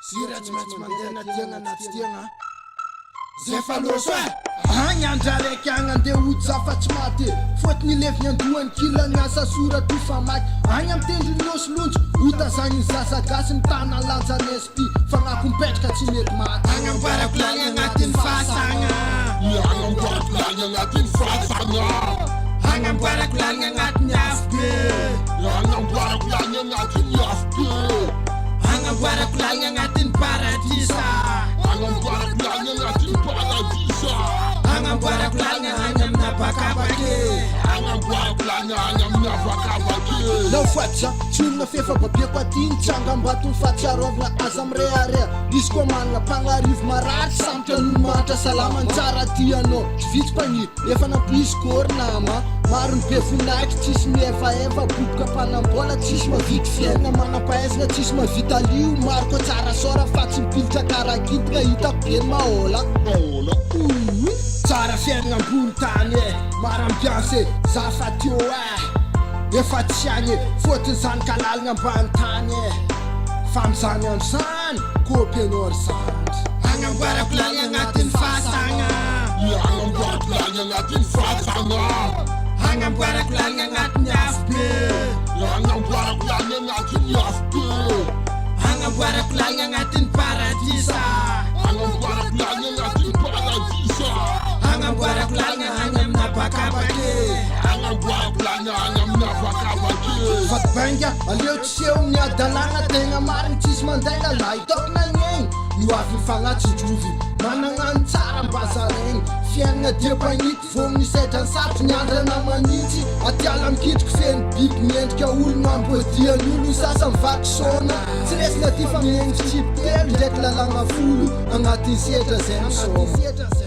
Sira tsy maintsy mandeha na tiana na tsy tiana zay faloso agny andraraiky agny andeha hoja fa tsy maty fôtony leviny andohany kila miasa soratra famaky agny amy tendrony losolonjo hotazagny ny zazagasy mitana lanja nespi fagnaky mipetraka tsy mety maty agny amboarako lany agnatin'ny fasagna agny amboarako lany agnatin'ny fasagna agny amboarako lany agnatin'ny afbe agny amboarako lany agnatin'ny afbe agny amboarako lany agnatin'ny paradisa agny amboarako lany agnatin'ny paradisa agny amboarako lany agny amin'ny abakabake agny amboarako lany agny amin'ny abakabake lao fatsa tsy olona fefababiako aty nitsanga mbatony fahatsiarovana aza amireharea izy koa manana mpagnarivo marary sambotra nomatra salamany tsara ty anao tsy vitsy mpagniry efa nampoizy kory nama maro ny be voninahitry tsisy miefaefa boboka mpanambola tsisy maviky fiaina manampahaizana tsisy mavita lio maro koa tsara sora fa tsy mipilitra karakintika hitako beny mahola tsara fiainana ambony tany maro ambiance za fa teo efa tsy agny fôtony zany kalalagna ambany tany fa mizany am'zany kopianor zandry agny amboarako lany agnatin'ny fasagna agny amboarako lany agnatin'ny fasagna agny amboarako lany agnatin'ny afbe agny amboarako lany agnatin'ny afbe agny amboarako lany agnatin'ny paradisa agny amboarako lany agnatin'ny paradisa agny amboarako lany agny amin'ny abakabake agny amboarako lany agny amin'ny abakabake fatibanga aleo tsy seho amin'ny adalagna tegna mariny tsisy mandaina la hitokona agny no avy mifagnatsijovy managnano tsara mbazaregny fiainana dia mpagnity vominy sedra ny sarotry ny andrana manitsy atiala mikitriko feny biby miendrika olo mampodiany olo sasa mivaky sona tsy resina ty fa mienitry tsipitelo ndraiky lalagna folo agnatin'ny sedra zay misoma